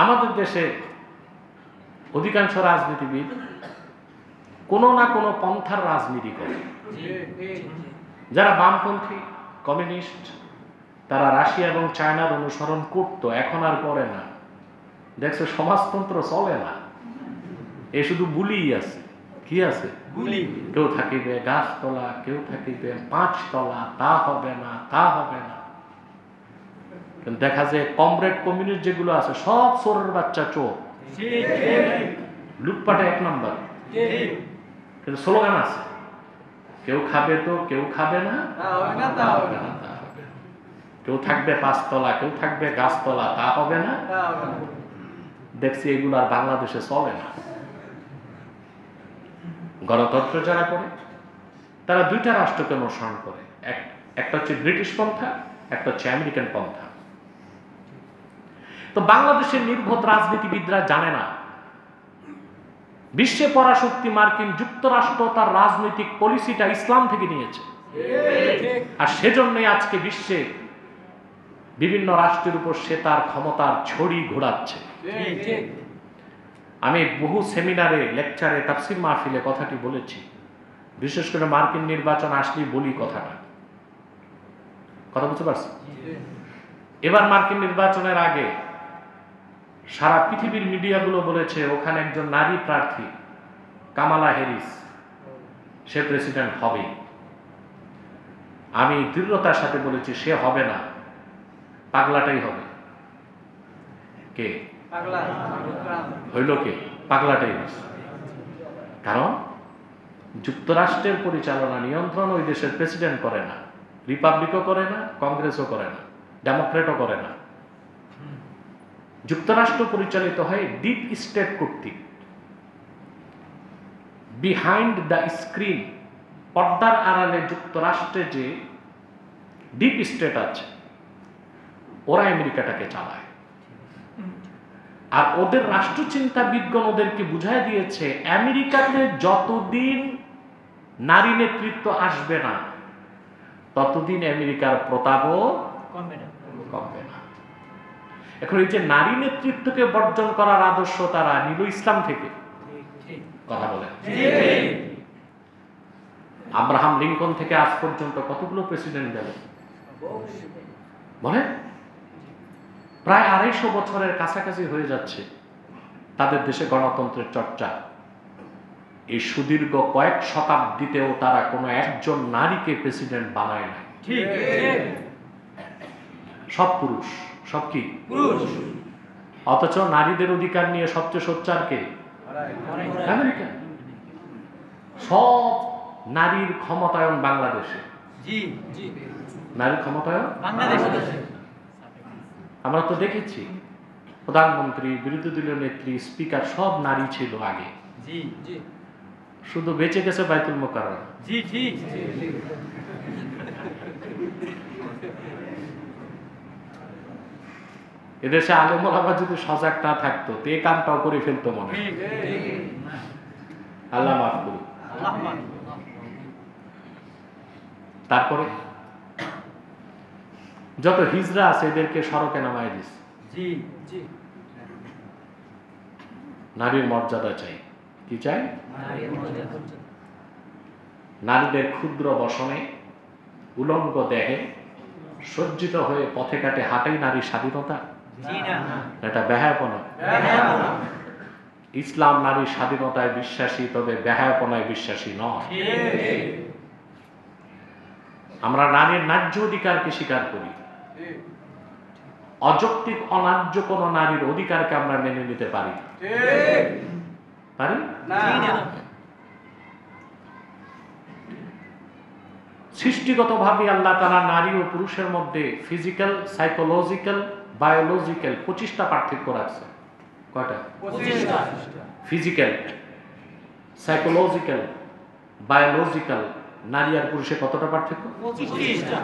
আমাদের দেশে অধিকাংশ রাজনীতিবিদ কোনো না কোনো পন্থার রাজনীতি করে। যারা বামপন্থী কমিউনিস্ট তারা রাশিয়া এবং চায়নার অনুসরণ করতো, এখন আর করে না। দেখছো সমাজতন্ত্র চলে না, এ শুধু বুলিই আছে। কি আছে? কেউ থাকিবে গাছতলা, কেউ থাকিবে 5 তলা, তা হবে না, তা হবে না। কিন্তু দেখা যায় কমরেড কমিউনিস্ট যেগুলো আছে সব চোরের বাচ্চা, চোর, লুটপাটে 1 নম্বর। কিন্তু স্লোগান আছে, কেউ খাবে তো, কেউ খাবে না, কেউ থাকবে 5 তলা, কেউ থাকবে গাছতলা, তা হবে না। দেখছি এগুলো আর বাংলাদেশে চলে না। গণতন্ত্র যারা করে তারা 2টা রাষ্ট্রকে অনুসরণ করে, একটা হচ্ছে ব্রিটিশ পন্থা, একটা হচ্ছে আমেরিকান পন্থা। তো বাংলাদেশের নির্বোধ রাজনীতিবিদরা জানে না বিশ্বে পরাশক্তি মার্কিন যুক্তরাষ্ট্র তার রাজনৈতিক পলিসিটা ইসলাম থেকে নিয়েছে, আর সেজন্যই আজকে বিশ্বে বিভিন্ন রাষ্ট্রের উপর সে তার ক্ষমতার ছড়ি ঘোরাচ্ছে। আমি বহু সেমিনারে, লেকচারে, তাফসির মাহফিলে কথাটি বলেছি, বিশেষ করে মার্কিন নির্বাচন আসলেই বলি কথাটা। কথা বুঝতে পারছি? এবার মার্কিন নির্বাচনের আগে সারা পৃথিবীর মিডিয়াগুলো বলেছে ওখানে একজন নারী প্রার্থী কামালা হ্যারিস, সে প্রেসিডেন্ট হবে। আমি দৃঢ়তার সাথে বলেছি সে হবে না, পাগলাটাই হবে। কে হইল? কে? পাগলাটাই হয়েছে। কারণ যুক্তরাষ্ট্রের পরিচালনা নিয়ন্ত্রণ ওই দেশের প্রেসিডেন্ট করে না, রিপাবলিকও করে না, কংগ্রেসও করে না, ডেমোক্রেটও করে না। যুক্তরাষ্ট্র পরিচালিত হয় ডিপ স্টেট কর্তৃক। বিহাইন্ড দ্য স্ক্রিন, পর্দার আড়ালে যুক্তরাষ্ট্রে যে ডিপ স্টেট আছে ওরা আমেরিকাটাকে চালায়। আর ওদের রাষ্ট্রচিন্তাবিদগণ ওদেরকে বুঝাই দিয়েছে আমেরিকাতে যতদিন নারী নেতৃত্ব আসবে না ততদিন আমেরিকার প্রতাপও কমবে না। এখন এই যে নারী নেতৃত্বকে বর্জন করার আদর্শ তারা নিল ইসলাম থেকে। কথা বলে আব্রাহাম লিঙ্কন থেকে আজ পর্যন্ত কতগুলো প্রেসিডেন্ট গেল বলে? প্রায় 250 বছরের কাছাকাছি হয়ে যাচ্ছে তাদের দেশে গণতন্ত্রের চর্চা। এই সুদীর্ঘ কয়েক শতাব্দীতেও তারা কোনো একজন নারীকে প্রেসিডেন্ট বানায় না। সব পুরুষ, সব কি পুরুষ। অথচ নারীদের অধিকার নিয়ে সবচেয়ে সোচ্চার কে? আমেরিকা। সব নারীর ক্ষমতায়ন বাংলাদেশে। নারীর ক্ষমতায়ন বাংলাদেশে আমরা তো দেখেছি, প্রধানমন্ত্রী, বিরোধী দলীয় নেত্রী, স্পিকার সব নারী ছিল আগে। শুধু বেঁচে গেছে বাইতুল মোকাররম। এদেশে আলেম ওলামা যদি সজাগ না থাকতো তো এই কামটাও করে ফেলতো মনে। আল্লাহ মাফ করুন। তারপরে যত হিজড়া আছে এদেরকে সড়কে নামায় দিচ্ছে। নারীর মর্যাদা চাই। কি চাই? নারীদের ক্ষুদ্র বসনে, উলঙ্গ দেহে সজ্জিত হয়ে পথে ঘাটে হাঁটাই নারীর স্বাধীনতা? এটা বেহায়াপনা। ইসলাম নারীর স্বাধীনতায় বিশ্বাসী, তবে বেহায়াপনায় বিশ্বাসী নয়। আমরা নারীর ন্যায্য অধিকারকে স্বীকার করি, অযৌক্তিক অন্যায্য কোন নারীর অধিকারকে আমরা মেনে নিতে পারি? পারি না। সৃষ্টিগতভাবে আল্লাহ তাআলা নারী ও পুরুষের মধ্যে ফিজিক্যাল, সাইকোলজিক্যাল, বায়োলজিক্যাল 25টা পার্থক্য রাখছে। কয়টা? 25টা। ফিজিক্যাল, সাইকোলজিক্যাল, বায়োলজিক্যাল, নারী আর পুরুষের কতটা পার্থক্য? 25টা।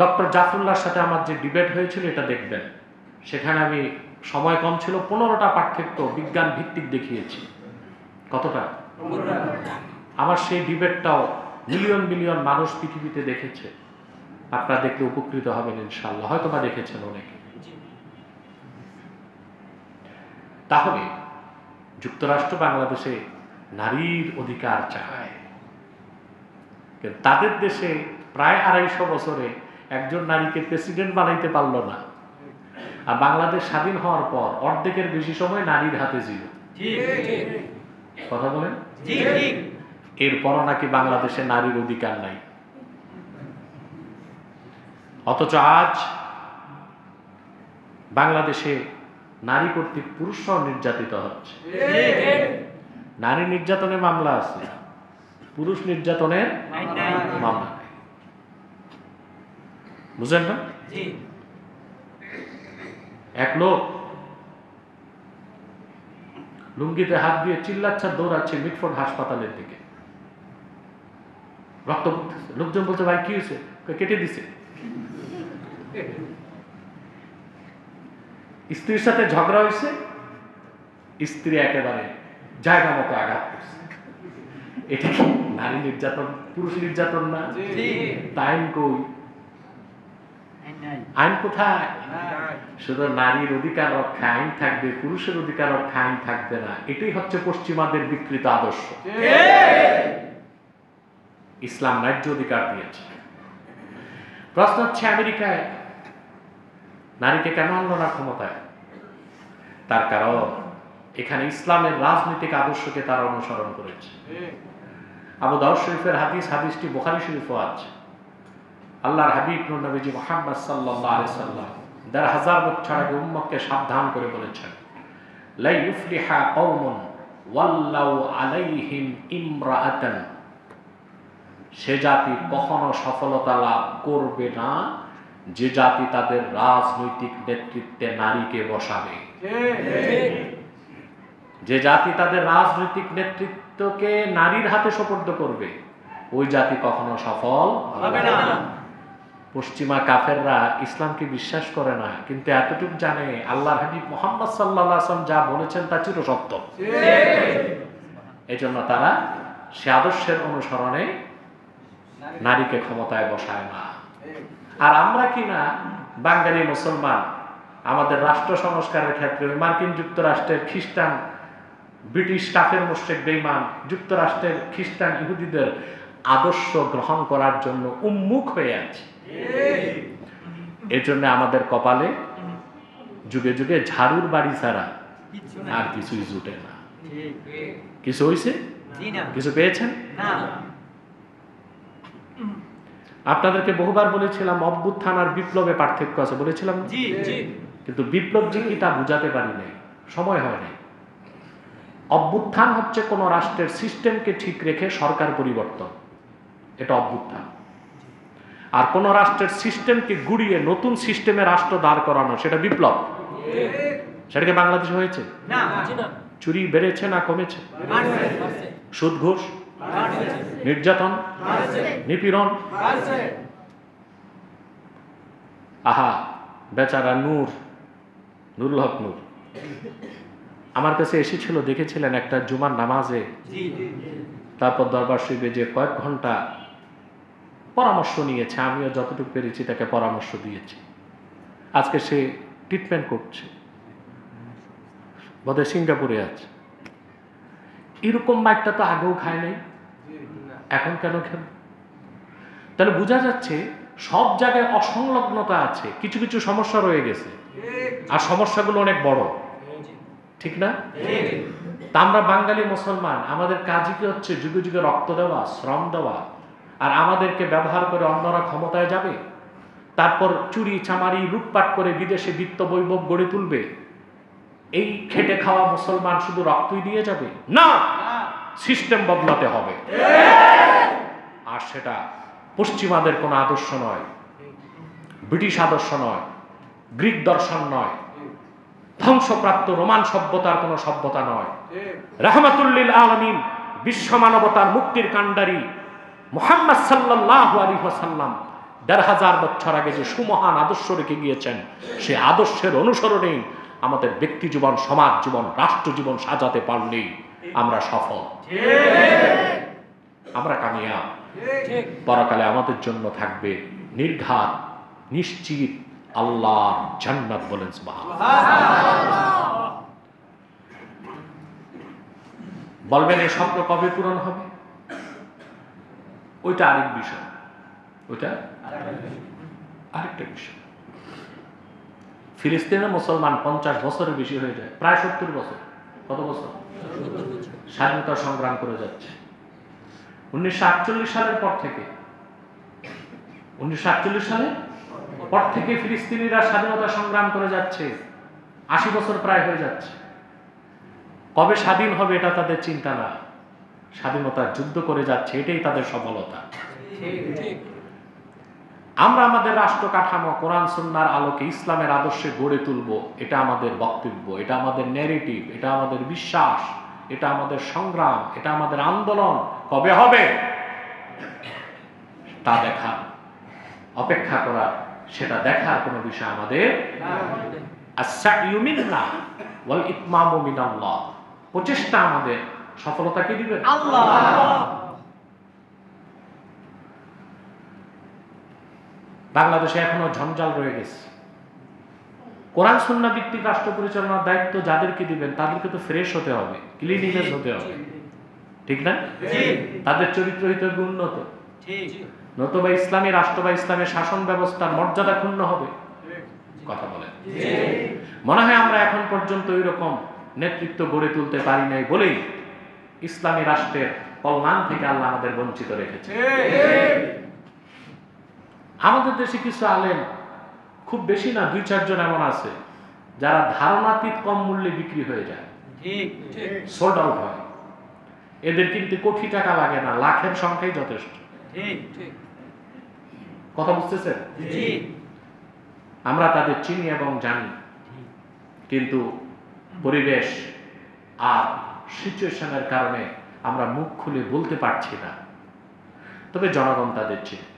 ডক্টর জাফরুল্লাহর সাথে আমার যে ডিবেট হয়েছিল এটা দেখবেন, সেখানে আমি সময় কম ছিল 15টা পার্থক্য বিজ্ঞান ভিত্তিক দেখিয়েছি। কতটা? আমার সেই ডিবেটটাও মিলিয়ন মিলিয়ন মানুষ পৃথিবীতে দেখেছে। আপনারা দেখলে উপকৃত হবেন ইনশাআল্লাহ, হয়তো বা দেখেছেন অনেকে। তাহলে যুক্তরাষ্ট্র বাংলাদেশে নারীর অধিকার চায়, কিন্তু তাদের দেশে প্রায় 250 বছরে একজন নারীকে প্রেসিডেন্ট বানাইতে পারলো না, আর বাংলাদেশ স্বাধীন হওয়ার পর অর্ধেকের বেশি সময় নারীর হাতে ছিল। কথা বলেন, এরপরও নাকি বাংলাদেশে নারীর অধিকার নাই। অথচ আজ বাংলাদেশে নারী কর্তৃক পুরুষরাও নির্যাতিত হচ্ছে। নারী নির্যাতনের মামলা আছে, পুরুষ নির্যাতনের মামলা নেই। বুঝেন না? এক লোক লুঙ্গিতে হাত দিয়ে চিল্লাচ্ছা দৌড়াচ্ছে মিটফোর্ড হাসপাতালের দিকে, রক্ত পড়তেছে। লোকজন বলছে, ভাই কি হয়েছে? কেটে দিছে। স্ত্রীর সাথে ঝগড়া হয়েছে, স্ত্রী একেবারে জায়গা মতো আঘাত করছে। এটা কি নারী নির্যাতন, পুরুষ নির্যাতন না? আইন কই? আইন কোথায়? শুধু নারীর অধিকার রক্ষা আইন থাকবে, পুরুষের অধিকার রক্ষা আইন থাকবে না। এটাই হচ্ছে পশ্চিমাদের বিকৃত আদর্শ। ইসলাম ন্যায্য অধিকার দিয়েছে। প্রশ্ন হচ্ছে, আমেরিকায় নারীকে কেন আনলো না ক্ষমতায়? তার কারণ এখানে ইসলামের রাজনৈতিক আদর্শকে তারা অনুসরণ করেছে। আবু দাউদ শরীফের হাদিস, হাদিসটি বুখারী শরীফও আছে। আল্লাহর হাবিব নবীজি মুহাম্মদ সাল্লাল্লাহু আলাইহি সাল্লাম ১,৫০০ বছর আগে উম্মতকে সাবধান করে বলেছেন, লা ইউফলিহা কওমুন ওয়াল্লাউ আলাইহিম ইমরাআতান, সে জাতি কখনো সফলতা লাভ করবে না যে জাতি তাদের রাজনৈতিক নেতৃত্বে নারীকে বসাবে। যে জাতি তাদের রাজনৈতিক নেতৃত্বকে নারীর হাতে সোপর্দ করবে, ওই জাতি কখনো সফল হবে না। পশ্চিমা কাফেররা ইসলামকে বিশ্বাস করে না, কিন্তু এতটুকু জানে আল্লাহর হাবিব মুহাম্মদ সাল্লাল্লাহু আলাইহি ওয়াসাল্লাম যা বলেছেন তা চিরসত্য। এজন্য তারা সে আদর্শের অনুসরণে নারীকে ক্ষমতায় বসায় না। আর আমরা কি না বাঙালি মুসলমান আমাদের রাষ্ট্র সংস্কারের ক্ষেত্রে মার্কিন যুক্তরাষ্ট্রের খ্রিস্টান, ব্রিটিশ কাফের মুশরিক বেঈমান যুক্তরাষ্ট্রের খ্রিস্টান ইহুদিদের আদর্শ গ্রহণ করার জন্য উন্মুখ হয়ে আছে। এজন্য আমাদের কপালে যুগে যুগে ঝাড়ুর বাড়ি ছাড়া আর কিছুই জুটে না। কিছু হয়েছে? কিছু পেয়েছেন? আপনাদেরকে বহুবার বলেছিলাম অভ্যুত্থান আর বিপ্লবে পার্থক্য আছে, বলেছিলাম। কিন্তু বিপ্লব যে কি তা বুঝাতে পারি নাই, সময় হয় নাই। অভ্যুত্থান হচ্ছে কোন রাষ্ট্রের সিস্টেমকে ঠিক রেখে সরকার পরিবর্তন, এটা অভ্যুত্থান। আর কোন রাষ্ট্রের সিস্টেমকে গুড়িয়ে নতুন সিস্টেমে রাষ্ট্র দাঁড় করানো, সেটা বিপ্লব। সেটা কি বাংলাদেশে হয়েছে? চুরি বেড়েছে না কমেছে? সুদ ঘুষ, নির্যাতন, নিপীড়ন। আহা বেচারা নুরুল হক নূর আমার কাছে এসেছিল, দেখেছিলেন একটা জুমার নামাজে, তারপর দরবার শরীফে যে কয়েক ঘন্টা পরামর্শ নিয়েছে, আমিও যতটুকু পেরেছি তাকে পরামর্শ দিয়েছি। আজকে সে ট্রিটমেন্ট করছে, বোধহয় সিঙ্গাপুরে আছে। এরকম মাইকটা তো আগেও খায় নাই, এখন কেন খেল? তাহলে বোঝা যাচ্ছে সব জায়গায় অসংলগ্নতা আছে, কিছু কিছু সমস্যা রয়ে গেছে, আর সমস্যাগুলো অনেক বড়, ঠিক না? তা আমরা বাঙালি মুসলমান, আমাদের কাজই কি হচ্ছে যুগে যুগে রক্ত দেওয়া, শ্রম দেওয়া, আর আমাদেরকে ব্যবহার করে অন্যরা ক্ষমতায় যাবে, তারপর চুরি চামারি লুটপাট করে বিদেশে বিত্ত বৈভব গড়ে তুলবে। এই খেটে খাওয়া মুসলমান শুধু রক্তই দিয়ে যাবে না, সিস্টেম বদলাতে হবে। আর সেটা পশ্চিমাদের কোনো আদর্শ নয়, ব্রিটিশ আদর্শ নয়, গ্রিক দর্শন নয়, ধ্বংসপ্রাপ্ত রোমান সভ্যতার কোনো সভ্যতা নয়। রাহমাতুল লিল আলামিন, বিশ্ব মানবতার মুক্তির কাণ্ডারি মুহাম্মদ সাল্লাল্লাহু আলাইহি ওয়াসাল্লাম ১,৫০০ বছর আগে যে সুমহান আদর্শ রেখে গিয়েছেন, সে আদর্শের অনুসরণেই আমাদের ব্যক্তি জীবন, সমাজ জীবন, রাষ্ট্র জীবন সাজাতে পারলেই আমরা সফল, আমরা কামিয়াব। পরকালে আমাদের জন্য থাকবে নির্ঘাত নিশ্চিত আল্লাহর জান্নাত। বলেন সুবহানাল্লাহ। বলবেন এই স্বপ্ন কবে পূরণ হবে? ওইটা আরেক বিষয়, ওইটা আরেকটা বিষয়। ফিলিস্তিনের মুসলমান 50 বছরের বেশি হয়ে যায়, প্রায় 70 বছর। কত বছর? স্বাধীনতা সংগ্রাম করে যাচ্ছে। 1948 সালের পর থেকে 1948 সালের পর থেকে ফিলিস্তিনিরা স্বাধীনতা সংগ্রাম করে যাচ্ছে। 80 বছর প্রায় হয়ে যাচ্ছে। কবে স্বাধীন হবে এটা তাদের চিন্তা না, স্বাধীনতার যুদ্ধ করে যাচ্ছে, এটাই তাদের সফলতা। আমরা আমাদের রাষ্ট্র কাঠামো কোরআন সুন্নাহর আলোকে ইসলামের আদর্শে গড়ে তুলব, এটা আমাদের বক্তব্য, এটা আমাদের ন্যারেটিভ, এটা আমাদের বিশ্বাস, এটা আমাদের সংগ্রাম, এটা আমাদের আন্দোলন। কবে হবে তা দেখা, অপেক্ষা করা, সেটা দেখার কোনো বিষয় আমাদের। আস-সা'য়ু মিন্না ওয়াল ইতমামু মিনাল্লাহ। প্রচেষ্টা আমাদের, সফলতা কে দিবেন? আল্লাহ। বাংলাদেশে এখনো ঝঞ্ঝাল রয়ে গেছে। কোরআন সুন্নাহ ভিত্তিক রাষ্ট্র পরিচালনার দায়িত্ব যাদেরকে দিবেন তাদেরকে তো ফ্রেশ হতে হবে, ক্লিন ইমেজ হতে হবে, ঠিক না? তাদের চরিত্র হইতে হবে উন্নত, নতুবা ইসলামী রাষ্ট্র বা ইসলামের শাসন ব্যবস্থার মর্যাদা ক্ষুণ্ণ হবে। কথা বলেন। মনে হয় আমরা এখন পর্যন্ত এরকম নেতৃত্ব গড়ে তুলতে পারি নাই বলেই ইসলামী রাষ্ট্রের কল্যাণ থেকে আল্লাহ আমাদের বঞ্চিত রেখেছে। আমাদের দেশে কিছু আলেম, খুব বেশি না, 2-4 জন এমন আছে যারা ধারণাতীত কম মূল্যে বিক্রি হয়ে যায়, সোল্ড আউট হয়। এদের কিন্তু কোটি টাকা লাগে না, লাখের সংখ্যাই যথেষ্ট। কথা বুঝতেছেন? আমরা তাদের চিনি এবং জানি, কিন্তু পরিবেশ আর সিচুয়েশনের কারণে আমরা মুখ খুলে বলতে পারছি না, তবে জনগণ তাদের চিনি।